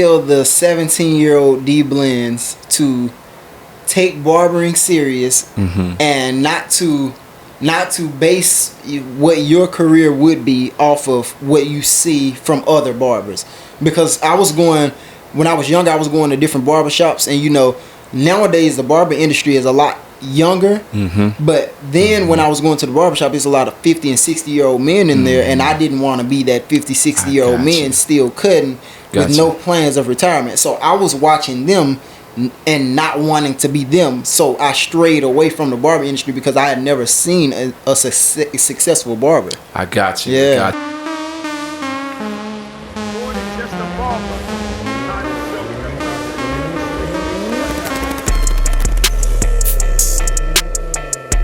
tell the 17-year-old D Blends to take barbering serious and not to base what your career would be off of what you see from other barbers. Because when I was younger, I was going to different barbershops, and nowadays the barber industry is a lot younger. But then when I was going to the barbershop, there's a lot of 50 and 60-year-old men in there, and I didn't want to be that 50, 60-year-old men still cutting with no plans of retirement. So I was watching them and not wanting to be them, so I strayed away from the barber industry because I had never seen a successful barber. I got you. Yeah.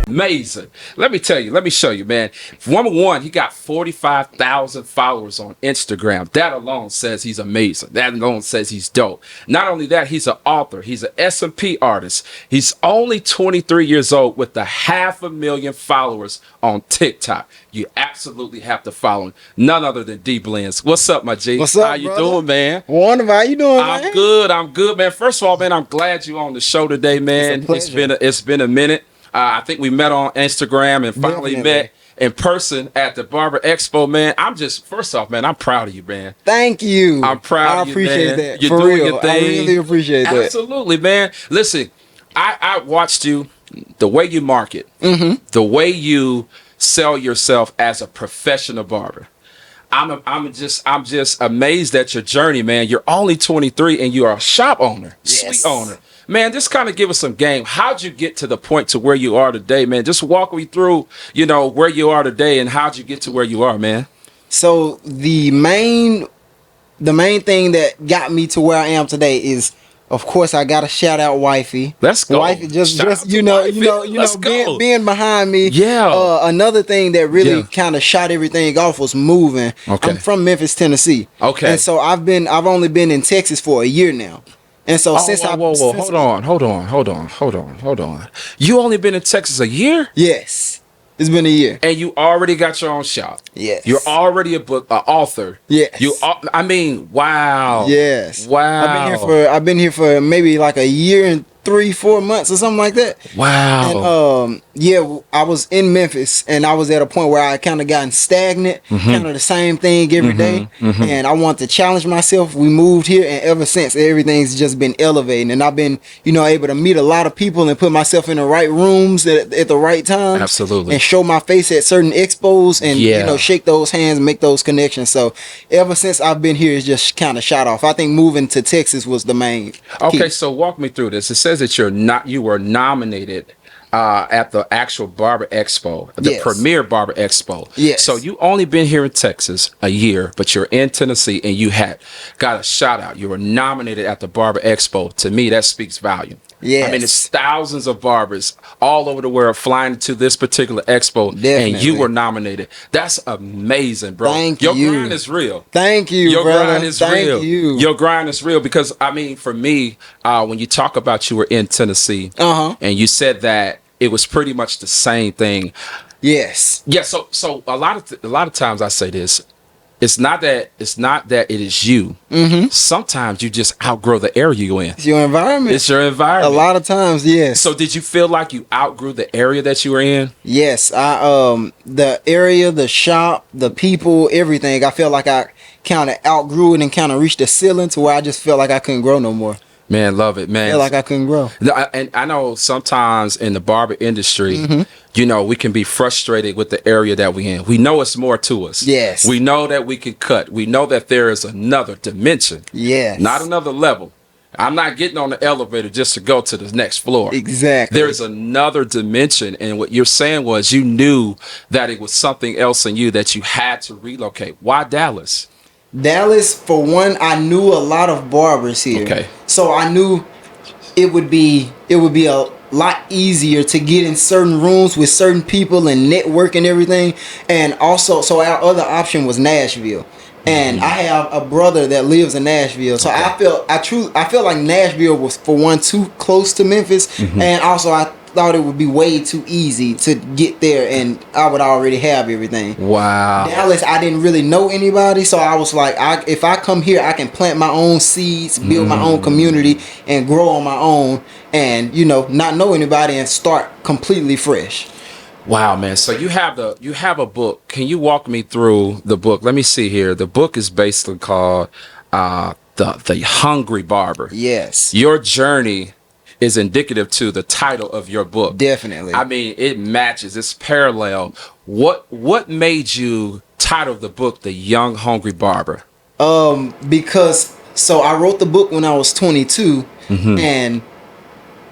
Amazing. Let me tell you. Let me show you, man. Number one, he got 45,000 followers on Instagram. That alone says he's amazing. That alone says he's dope. Not only that, he's an author. He's an S&P artist. He's only 23 years old with 500,000 followers on TikTok. You absolutely have to follow him. None other than D Blends. What's up, my G? What's up, How you brother? doing, man? Wonderful. How you doing, man? I'm good. I'm good, man. First of all, man, I'm glad you're on the show today, man. It's been a minute. I think we met on Instagram and finally met in person at the Barber Expo, man. First off, man, I'm proud of you, man. Thank you. I'm proud of you, man. I appreciate that. You're For doing real. your thing. I really appreciate that. Absolutely, man. Listen, I watched you, the way you market, the way you sell yourself as a professional barber. I'm just amazed at your journey, man. You're only 23 and you are a shop owner, Yes. suite owner. Man, just kind of give us some game. How'd you get to the point to where you are today, man? Just walk me through, where you are today and how'd you get to where you are, man? So the main thing that got me to where I am today is, of course, I gotta shout out Wifey. Let's go. Wifey, just Wifey. Let's go. being behind me. Yeah. Another thing that really kind of shot everything off was moving. Okay. I'm from Memphis, Tennessee. Okay. And so I've only been in Texas for a year now. And so hold on. You only been in Texas a year? Yes. It's been a year. And you already got your own shop. Yes. You're already an author. Yes. Wow. Yes. Wow. I've been here for maybe like a year and 3-4 months or something like that. Wow. And I was in Memphis and I was at a point where I kind of gotten stagnant, kind of the same thing every day. And I wanted to challenge myself. We moved here, and ever since, everything's just been elevating, and I've been able to meet a lot of people and put myself in the right rooms at the right time. Absolutely. And show my face at certain expos and shake those hands and make those connections. So ever since I've been here, it's just kind of shot off. I think moving to Texas was the main Okay, key. so walk me through this. It says that you were nominated at the actual Barber Expo, the premier Barber Expo. Yes. So you only been here in Texas a year, but you're in Tennessee and you got a shout out. You were nominated at the Barber Expo. To me, that speaks volume. Yes. I mean, it's thousands of barbers all over the world flying to this particular expo, Definitely. and you were nominated. That's amazing, bro. Thank Your you. grind is real. Thank you, Your brother. grind is Thank real. you. Your grind is real because, I mean, for me, when you talk about you were in Tennessee, and you said that it was pretty much the same thing. Yes. Yeah. So a lot of times I say this. It's not that it is you. Sometimes you just outgrow the area you're in. It's your environment. It's your environment. A lot of times, yes. So did you feel like you outgrew the area that you were in? Yes. The area, the shop, the people, everything. I felt like I kind of outgrew it and kind of reached the ceiling to where I just felt like I couldn't grow no more. Man, love it, man. I felt like I couldn't grow. And I know sometimes in the barber industry, we can be frustrated with the area that we in. We know it's more to us. Yes. We know that we can cut. We know that there is another dimension. Yes. Not another level. I'm not getting on the elevator just to go to the next floor. Exactly. There's another dimension. And what you're saying was you knew that it was something else in you that you had to relocate. Why Dallas? Dallas, for one, I knew a lot of barbers here. Okay. So I knew it would be a lot easier to get in certain rooms with certain people and network and everything. And also, so our other option was Nashville. And I have a brother that lives in Nashville. So I felt like Nashville was, for one, too close to Memphis. And also I thought it would be way too easy to get there, and I would already have everything. Wow. Dallas, I didn't really know anybody, so I was like, if I come here, I can plant my own seeds, build my own community, and grow on my own, and not know anybody and start completely fresh. Wow, man. So you have a book. Can you walk me through the book? Let me see here. The book is basically called The Hungry Barber. Yes. Your journey is indicative to the title of your book. Definitely. I mean, it matches. It's parallel. What made you title the book The Young Hungry Barber? Because I wrote the book when I was 22, and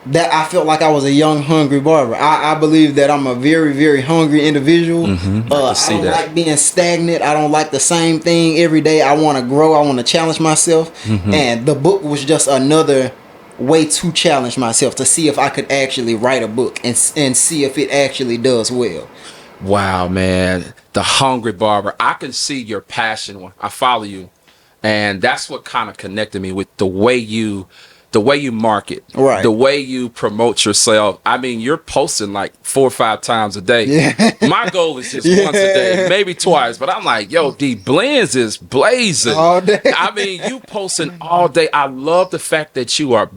that I felt like I was a young hungry barber. I believe that I'm a very, very hungry individual. I don't like being stagnant. I don't like the same thing every day. I want to grow. I want to challenge myself. And the book was just another way to challenge myself, to see if I could actually write a book and see if it actually does well. Wow, man. The Hungry Barber. I can see your passion. I follow you. And that's what kind of connected me with the way you market, right? The way you promote yourself. I mean, you're posting like 4 or 5 times a day. Yeah. My goal is just once a day, maybe twice. But I'm like, yo, D Blends is blazing all day. I mean, you posting all day. I love the fact that you are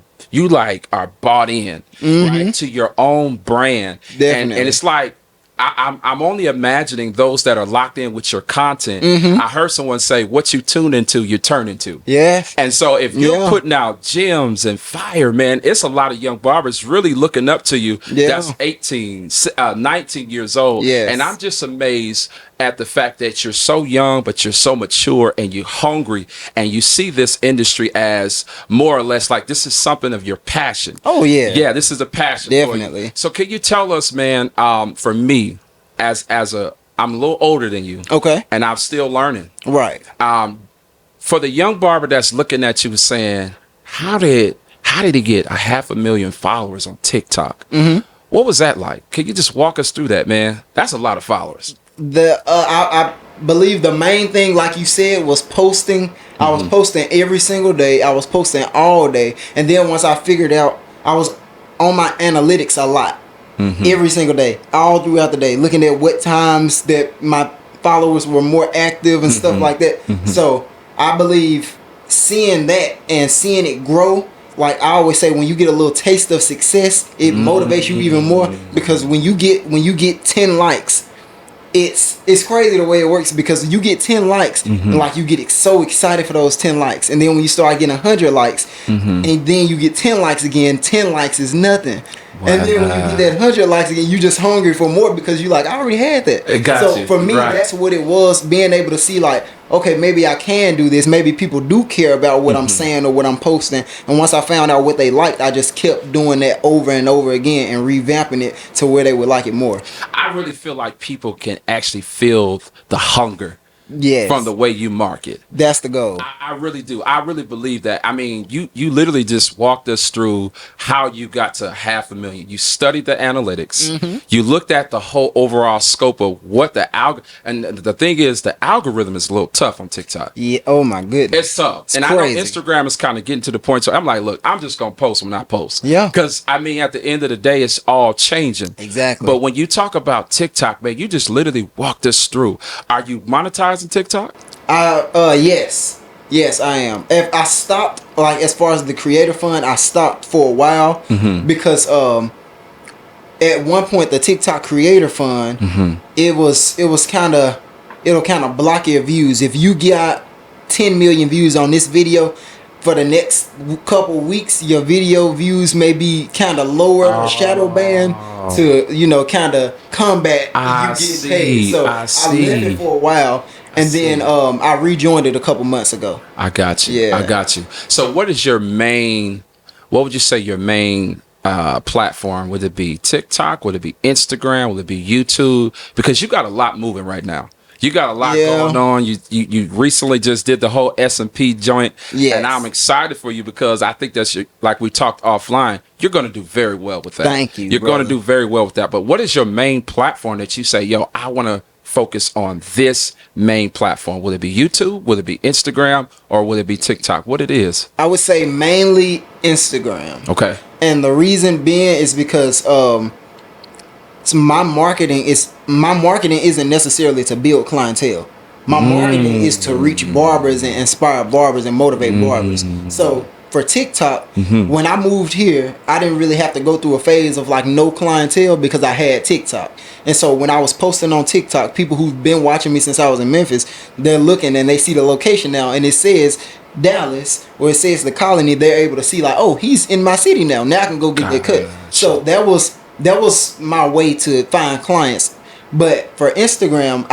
bought in, right, to your own brand. Definitely. And it's like, I'm only imagining those that are locked in with your content. I heard someone say, what you tune into, you turn into. Yeah. And so if you're putting out gems and fire, man, it's a lot of young barbers really looking up to you. Yeah. That's 18, 19 years old. Yes. And I'm just amazed at the fact that you're so young, but you're so mature and you're hungry, and you see this industry as more or less like this is something of your passion. Oh, yeah. Yeah, this is a passion. Definitely. So can you tell us, man, for me, I'm a little older than you. Okay. And I'm still learning. Right. For the young barber that's looking at you saying, how did he get 500,000 followers on TikTok? What was that like? Can you just walk us through that, man? That's a lot of followers. I believe the main thing, like you said, was posting. I was posting every single day. I was posting all day. And then once I figured out, I was on my analytics a lot. Every single day, all throughout the day, looking at what times that my followers were more active and stuff like that. So I believe seeing that and seeing it grow, like I always say, when you get a little taste of success, it motivates you even more, because when you get 10 likes, it's crazy the way it works, because you get 10 likes and like you get so excited for those 10 likes, and then when you start getting 100 likes and then you get 10 likes again, 10 likes is nothing. Wow. And then when you get that 100 likes again, you just hungry for more, because you like, I already had that. So for me, that's what it was, being able to see like, okay, maybe I can do this. Maybe people do care about what I'm saying or what I'm posting. And once I found out what they liked, I just kept doing that over and over again and revamping it to where they would like it more. I really feel like people can actually feel the hunger. Yes. From the way you market. That's the goal. I really do. I really believe that. I mean, you literally just walked us through how you got to 500,000. You studied the analytics. You looked at the whole overall scope of what and the thing is, the algorithm is a little tough on TikTok. Yeah. Oh my goodness. It's tough. It's and crazy. I know Instagram is kind of getting to the point. So I'm like, look, I'm just going to post when I post. Yeah. Because I mean, at the end of the day, it's all changing. Exactly. But when you talk about TikTok, man, you just literally walked us through. Are you monetizing TikTok? Yes, I am. If I stopped, like as far as the creator fund, I stopped for a while because at one point the TikTok creator fund, it'll kind of block your views. If you got 10 million views on this video, for the next couple weeks, your video views may be kind of lower, shadow banned, to kind of combat you getting paid. So I left it for a while, and then I rejoined it a couple months ago. I got you. Yeah. I got you. So what is your main? What would you say your main platform? Would it be TikTok? Would it be Instagram? Would it be YouTube? Because you got a lot moving right now. You got a lot going on. You recently just did the whole S&P joint. Yes. And I'm excited for you, because I think that's like we talked offline, you're going to do very well with that. Thank you. You're going to do very well with that. But what is your main platform that you say, yo, I want to focus on this main platform? Will it be YouTube? Will it be Instagram? Or will it be TikTok? What it is? I would say mainly Instagram. Okay. And the reason being is because So my marketing isn't necessarily to build clientele. My marketing is to reach barbers and inspire barbers and motivate barbers. So for TikTok, when I moved here, I didn't really have to go through a phase of like no clientele because I had TikTok. And so when I was posting on TikTok, people who've been watching me since I was in Memphis, they're looking and they see the location now and it says Dallas or it says the Colony. They're able to see like, oh, he's in my city now. Now I can go get that cut. So that was my way to find clients. But for Instagram,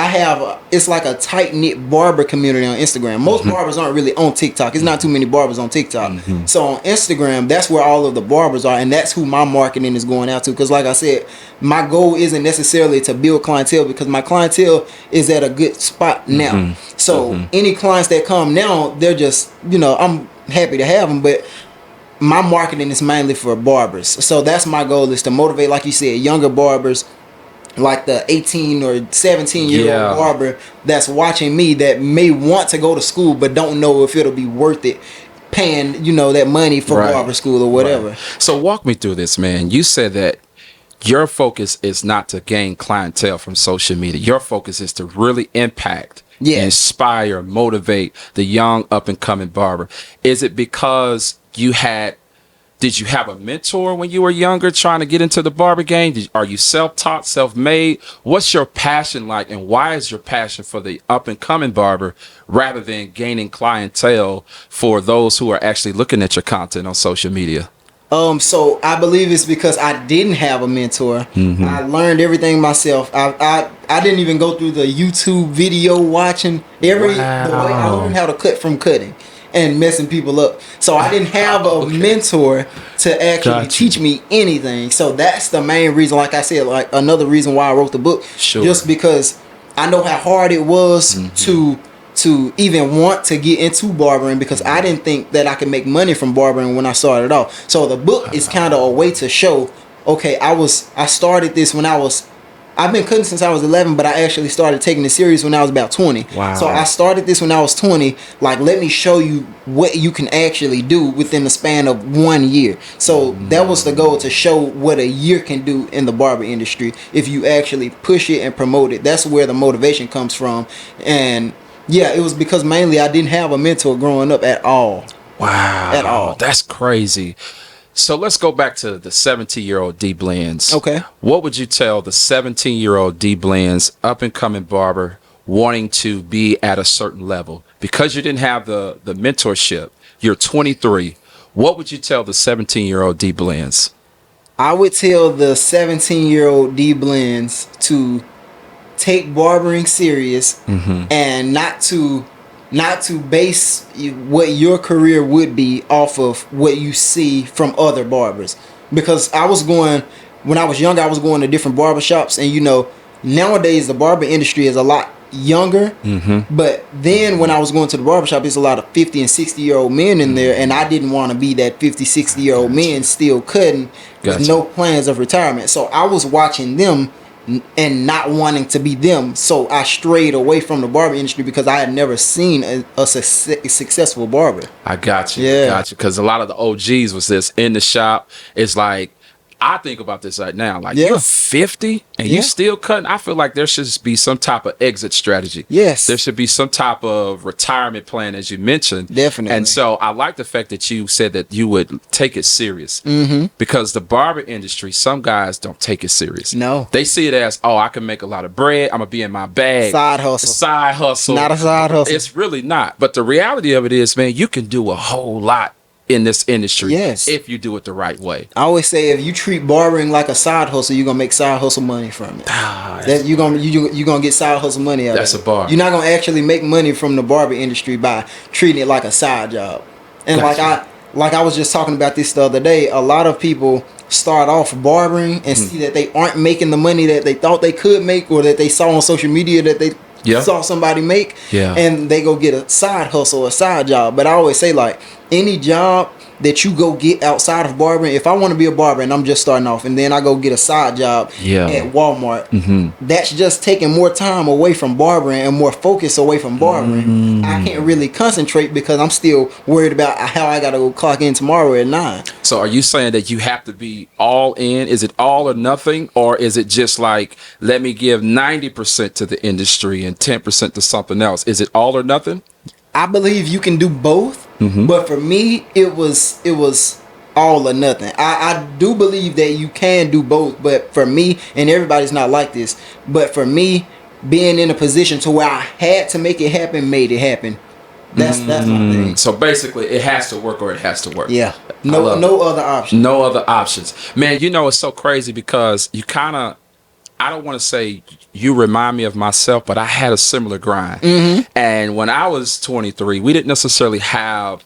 it's like a tight-knit barber community on Instagram. Most barbers aren't really on TikTok. It's not too many barbers on TikTok. So on Instagram, that's where all of the barbers are, and that's who my marketing is going out to. Because like I said, my goal isn't necessarily to build clientele because my clientele is at a good spot now. So any clients that come now, they're just, I'm happy to have them, but my marketing is mainly for barbers. So that's my goal, is to motivate, like you said, younger barbers, like the 18 or 17-year-old barber that's watching me that may want to go to school but don't know if it'll be worth it paying, that money for barber school or whatever. Right. So walk me through this, man. You said that your focus is not to gain clientele from social media. Your focus is to really impact, inspire, motivate the young up-and-coming barber. Is it because did you have a mentor when you were younger trying to get into the barber game? Are you self-taught, self-made? What's your passion like, and why is your passion for the up-and-coming barber rather than gaining clientele for those who are actually looking at your content on social media? So I believe it's because I didn't have a mentor. I learned everything myself. I didn't even go through the YouTube video watching the way I learned how to cut from cutting and messing people up. So I didn't have a mentor to actually teach me anything. So that's the main reason, like I said, like another reason why I wrote the book. Just because I know how hard it was to even want to get into barbering, because I didn't think that I could make money from barbering when I started off. So the book is kind of a way to show, okay, I started this when I've been cutting since I was 11, but I actually started taking it serious when I was about 20. Wow. So I started this when I was 20. Like, let me show you what you can actually do within the span of 1 year. So that was the goal, to show what a year can do in the barber industry if you actually push it and promote it. That's where the motivation comes from. And yeah, it was because mainly I didn't have a mentor growing up at all. Wow. At all. That's crazy. So let's go back to the 17-year-old D Blends. Okay. What would you tell the 17-year-old D Blends, up-and-coming barber, wanting to be at a certain level? Because you didn't have the mentorship, you're 23. What would you tell the 17-year-old D Blends? I would tell the 17-year-old D Blends to take barbering serious and not to base what your career would be off of what you see from other barbers. Because when I was younger, I was going to different barbershops, and nowadays the barber industry is a lot younger. But then when I was going to the barbershop, there's a lot of 50 and 60-year-old men in there, and I didn't want to be that 50, 60-year-old men still cutting with no plans of retirement. So I was watching them and not wanting to be them, so I strayed away from the barber industry because I had never seen a successful barber. I got you. Yeah. Got you. Because a lot of the OGs was this in the shop. It's like, I think about this right now. Like, you're 50 and you still cutting. I feel like there should be some type of exit strategy. Yes. There should be some type of retirement plan, as you mentioned. Definitely. And so I like the fact that you said that you would take it serious. Because the barber industry, some guys don't take it serious. No. They see it as, oh, I can make a lot of bread. I'm going to be in my bag. Side hustle. Side hustle. Not a side hustle. It's really not. But the reality of it is, man, you can do a whole lot in this industry, if you do it the right way. I always say, if you treat barbering like a side hustle, you're gonna make side hustle money from it. You're gonna get side hustle money out of it. That's a bar. You're not gonna actually make money from the barber industry by treating it like a side job. And like I was just talking about this the other day, a lot of people start off barbering and see that they aren't making the money that they thought they could make, or that they saw on social media that they saw somebody make, and they go get a side hustle, a side job. But I always say, like, any job that you go get outside of barbering, if I want to be a barber and I'm just starting off and then I go get a side job at Walmart, that's just taking more time away from barbering and more focus away from barbering. I can't really concentrate because I'm still worried about how I got to go clock in tomorrow at 9. So are you saying that you have to be all in? Is it all or nothing? Or is it just like, let me give 90% to the industry and 10% to something else? Is it all or nothing? I believe you can do both, but for me, it was all or nothing. I do believe that you can do both, but for me, and everybody's not like this, but for me, being in a position to where I had to make it happen, made it happen. That's my thing. So basically, it has to work or it has to work. Yeah. No other option. No other options. Man, you know, it's so crazy because you kind of, I don't want to say you remind me of myself, but I had a similar grind. And when I was 23, we didn't necessarily have,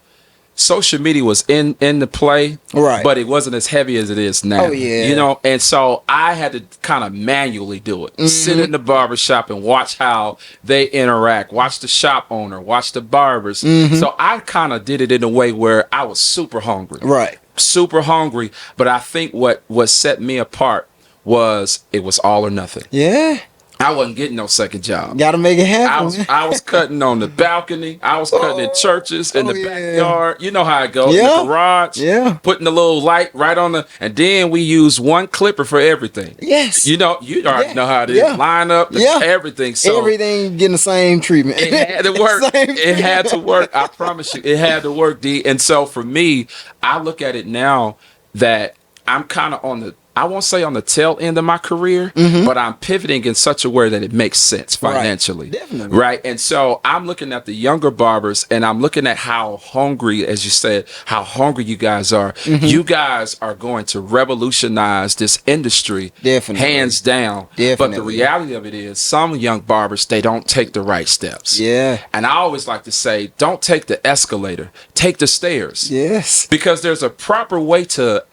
social media was in the play, right? But it wasn't as heavy as it is now. Oh yeah. You know, and so I had to kind of manually do it. Sit in the barbershop and watch how they interact, watch the shop owner, watch the barbers. So I kind of did it in a way where I was super hungry. Right. Super hungry. But I think what set me apart was it was all or nothing. Yeah. I wasn't getting no second job. Gotta make it happen. I was cutting on the balcony. I was cutting in churches, in the backyard. You know how it goes. In the garage. Yeah. Putting the little light right on the, and then we use one clipper for everything. Yes. You know, you already know how it is. Line up, everything. So everything getting the same treatment. It had to work. It had to work. I promise you, it had to work, D. And so for me, I look at it now that I'm kind of on the, I won't say on the tail end of my career, but I'm pivoting in such a way that it makes sense financially. Right. Definitely. Right. And so I'm looking at the younger barbers and I'm looking at how hungry, as you said, how hungry you guys are. You guys are going to revolutionize this industry. Definitely. Hands down. Definitely. But the reality of it is some young barbers, they don't take the right steps. Yeah. And I always like to say, don't take the escalator, take the stairs. Yes. Because there's a proper way to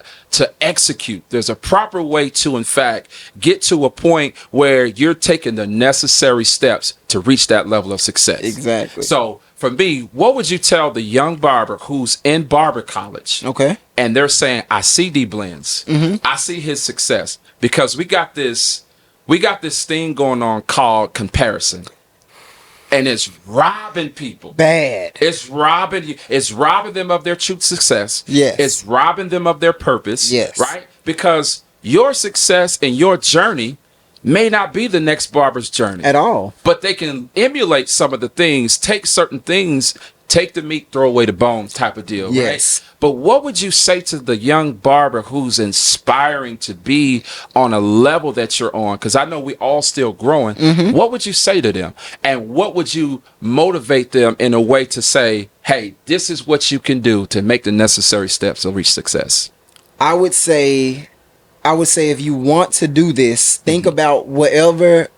execute. There's a proper way to, in fact, get to a point where you're taking the necessary steps to reach that level of success. Exactly. So for me, what would you tell the young barber who's in barber college? Okay. And they're saying, I see D Blends. I see his success because we got this thing going on called comparison. And it's robbing people. Bad. It's robbing you. It's robbing them of their true success. Yes. It's robbing them of their purpose. Yes. Right? Because your success and your journey may not be the next barber's journey. At all. But they can emulate some of the things, take certain things, take the meat, throw away the bones type of deal. Yes. Right? But what would you say to the young barber who's inspiring to be on a level that you're on? Because I know we all still growing. What would you say to them? And what would you motivate them in a way to say, hey, this is what you can do to make the necessary steps to reach success? I would say if you want to do this, think about whatever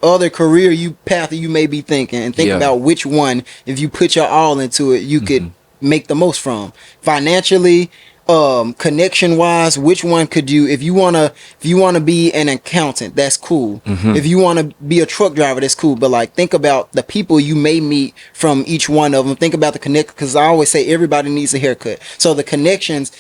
other career path you may be thinking, and think about which one, if you put your all into it, you could make the most from. Financially, connection wise, which one could you, if you wanna be an accountant, that's cool. If you wanna be a truck driver, that's cool. But like, think about the people you may meet from each one of them. Think about the connect, because I always say everybody needs a haircut. So the connections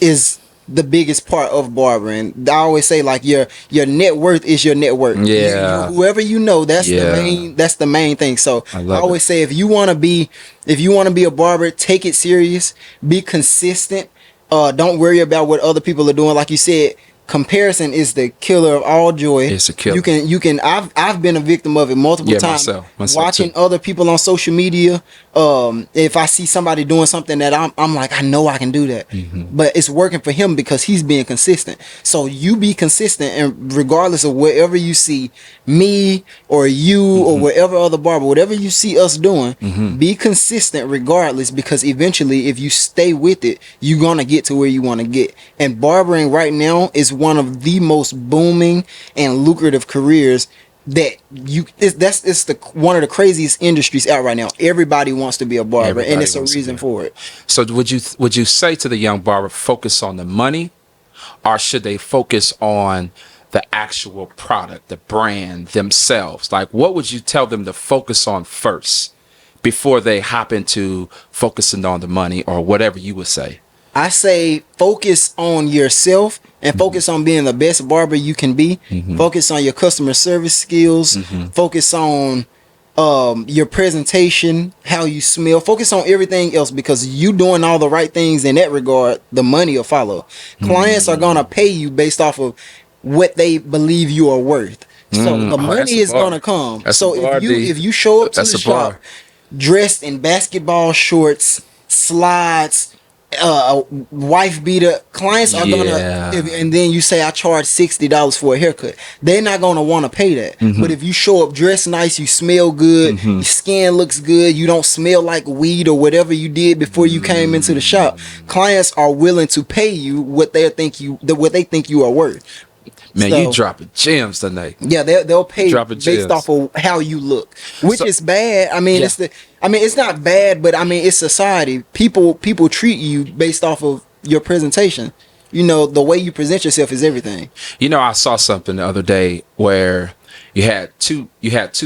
is the biggest part of barbering. I always say, like, your net worth is your net worth. Yeah. Whoever you know, that's the main thing. So I always say, if you want to be a barber, take it serious, be consistent. Don't worry about what other people are doing. Like you said, comparison is the killer of all joy. It's a killer. You can I've been a victim of it multiple times. Myself watching too. Other people on social media. If I see somebody doing something that I'm like, I know I can do that, but it's working for him because he's being consistent. So you be consistent, and regardless of wherever you see me or you or whatever other barber, whatever you see us doing, be consistent regardless, because eventually, if you stay with it, you're gonna get to where you want to get. And barbering right now is one of the most booming and lucrative careers that it's one of the craziest industries out right now. Everybody wants to be a barber, and it's a reason for it. So would you say to the young barber, focus on the money, or should they focus on the actual product, the brand themselves? Like, what would you tell them to focus on first? before they hop into focusing on the money or whatever you would say? I say focus on yourself and focus on being the best barber you can be. Focus on your customer service skills. Focus on your presentation, how you smell. Focus on everything else, because you doing all the right things in that regard, the money will follow. Clients are gonna pay you based off of what they believe you are worth. So the money is gonna come. So if you show up to the shop dressed in basketball shorts, slides, wife beater, clients are gonna, and then you say I charge $60 for a haircut, they're not gonna want to pay that. But if you show up dressed nice, you smell good, your skin looks good, you don't smell like weed or whatever you did before you came into the shop, clients are willing to pay you what they think you are worth. Man, you dropping gems tonight. Yeah, they'll pay based off of how you look, which is bad. I mean, it's not bad, but I mean, it's society. People treat you based off of your presentation. You know, the way you present yourself is everything. You know, I saw something the other day where you had two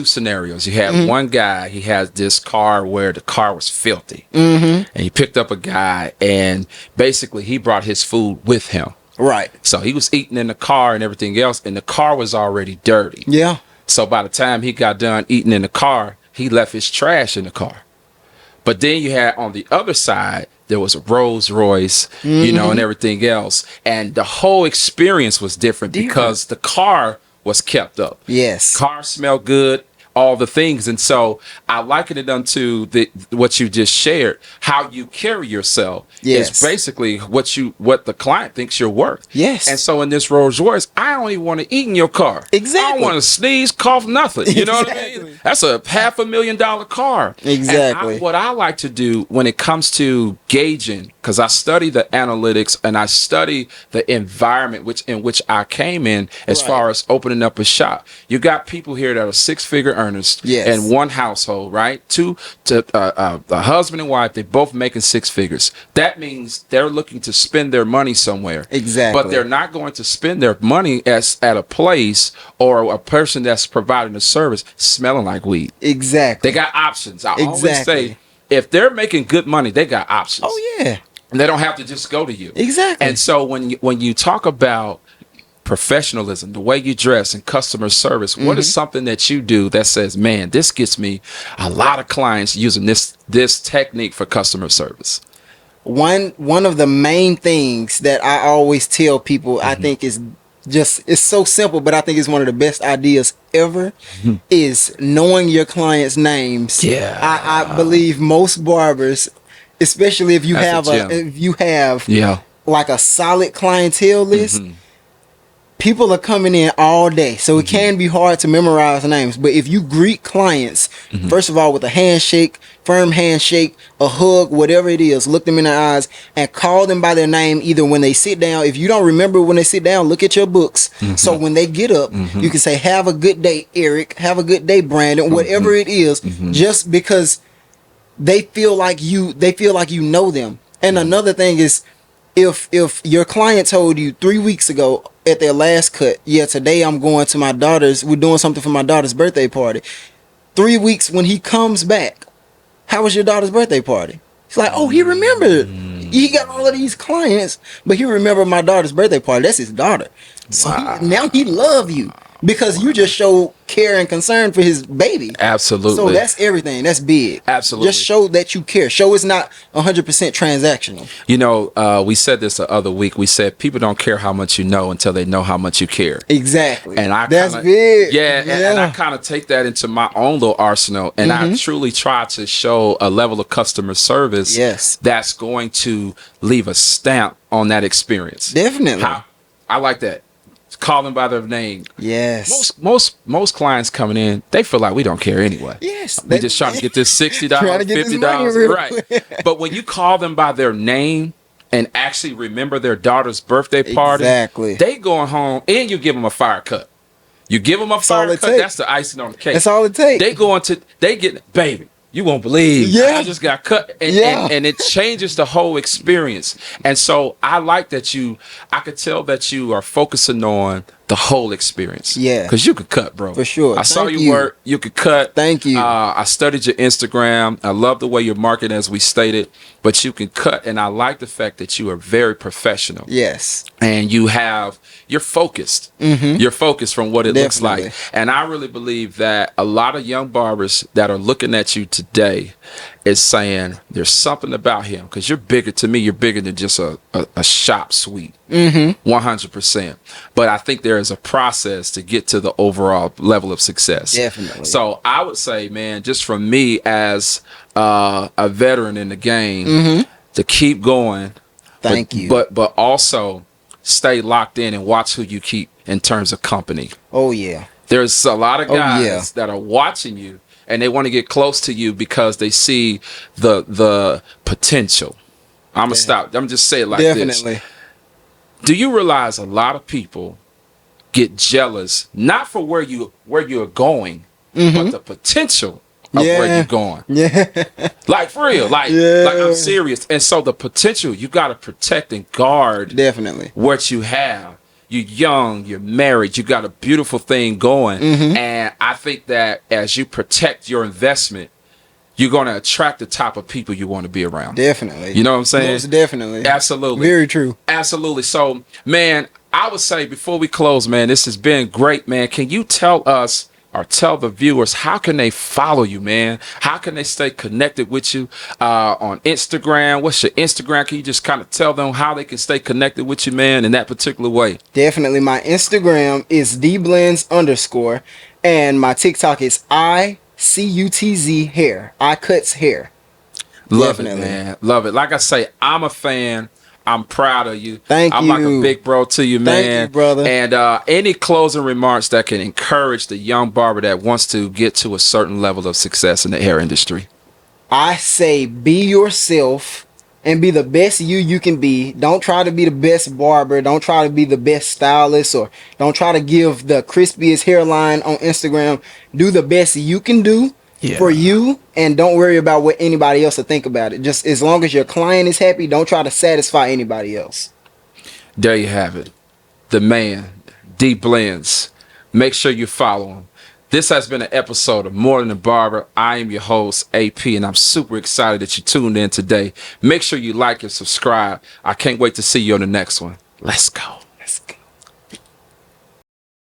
scenarios. You had one guy, he has this car where the car was filthy, and he picked up a guy, and basically he brought his food with him. Right. So he was eating in the car and everything else, and the car was already dirty. Yeah. So by the time he got done eating in the car, he left his trash in the car. But then you had on the other side, there was a Rolls Royce, you know, and everything else. And the whole experience was different because the car was kept up. Yes. Car smelled good, all the things. And so I liken it unto what you just shared. How you carry yourself is basically what the client thinks you're worth. Yes. And so in this Rolls Royce, I don't even want to eat in your car. Exactly. I don't want to sneeze, cough, nothing. You know what I mean? That's a $500,000 car. Exactly. And what I like to do when it comes to gauging, because I study the analytics and I study the environment in which I came in as far as opening up a shop. You got people here that are six-figure earners in one household, right? A husband and wife, they both making six figures. That means they're looking to spend their money somewhere. Exactly. But they're not going to spend their money at a place or a person that's providing a service smelling like weed. Exactly. They got options. I always say, if they're making good money, they got options. Oh yeah. And they don't have to just go to you. Exactly. And so when you talk about professionalism, the way you dress, and customer service, what is something that you do that says, man, this gets me a lot of clients using this technique for customer service? One of the main things that I always tell people, I think it's so simple, but I think it's one of the best ideas ever, is knowing your clients' names. Yeah. I believe most barbers, especially if you have like a solid clientele list, people are coming in all day, so it can be hard to memorize names. But if you greet clients, first of all, with a handshake, firm handshake, a hug, whatever it is, look them in the eyes and call them by their name, either when they sit down. If you don't remember when they sit down, look at your books. So when they get up, you can say, have a good day, Eric. Have a good day, Brandon. Whatever it is, just because they feel like you know them. And another thing is, if your client told you 3 weeks ago at their last cut, today I'm going to we're doing something for my daughter's birthday party. 3 weeks when he comes back, how was your daughter's birthday party? It's like, oh, he remembered. He got all of these clients, but he remembered my daughter's birthday party. That's his daughter. So now he love you because you just show care and concern for his baby. Absolutely. So that's everything. That's big. Absolutely. Just show that you care. Show it's not 100% transactional. You know, we said this the other week. We said people don't care how much you know until they know how much you care. Exactly. And that's big. Yeah. And I kind of take that into my own little arsenal, and I truly try to show a level of customer service that's going to leave a stamp on that experience. Definitely. I like that. Call them by their name. Yes. Most clients coming in, they feel like we don't care anyway. Yes. We just trying to get this $60, $50, right? But when you call them by their name and actually remember their daughter's birthday party, they going home, and you give them a fire cut. You give them a fire cut. That's the icing on the cake. That's all it takes. They get, baby, you won't believe. I just got cut. And it changes the whole experience. And so I like that I could tell that you are focusing on the whole experience. Yeah. Because you could cut, bro. For sure. I saw Thank your you. work. You could cut. Thank you. I studied your Instagram. I love the way you're marketing, as we stated, but you can cut. And I like the fact that you are very professional. Yes. And you're focused. You're focused from what it looks Definitely. like. And I really believe that a lot of young barbers that are looking at you today is saying there's something about him, because you're bigger. To me, you're bigger than just a shop suite. 100%. But I think there is a process to get to the overall level of success. Definitely. So I would say, man, just from me as a veteran in the game, to keep going. Thank you. But also stay locked in and watch who you keep in terms of company. Oh yeah. There's a lot of guys yeah. that are watching you, and they want to get close to you because they see the potential. I'm gonna stop. I'm just say it like Definitely. this. Do you realize a lot of people get jealous, not for where you're going, but the potential of where you're going? Yeah. Like for real, like I'm serious. And so the potential, you got to protect and guard Definitely. what you have. You're young, you're married, you got a beautiful thing going. And I think that as you protect your investment, you're going to attract the type of people you want to be around. Definitely. You know what I'm saying? Most definitely. Absolutely. Very true. Absolutely. So, man, I would say before we close, man, this has been great, man. Can you tell us or tell the viewers, how can they follow you, man? How can they stay connected with you on Instagram? What's your Instagram? Can you just kind of tell them how they can stay connected with you, man, in that particular way? Definitely. My Instagram is dblends_, and my TikTok is ICUTZ hair. I cuts hair. Love Definitely. it, man. Love it. Like I say, I'm a fan. I'm proud of you. Thank I'm you. like a big bro to you, man. Thank you, brother. And any closing remarks that can encourage the young barber that wants to get to a certain level of success in the hair industry? I say be yourself and be the best you can be. Don't try to be the best barber. Don't try to be the best stylist, or don't try to give the crispiest hairline on Instagram. Do the best you can do for you, and don't worry about what anybody else will think about it. Just as long as your client is happy, don't try to satisfy anybody else. There you have it. The man, D Blends. Make sure you follow him. This has been an episode of More Than a Barber. I am your host, AP, and I'm super excited that you tuned in today. Make sure you like and subscribe. I can't wait to see you on the next one. Let's go. Let's go.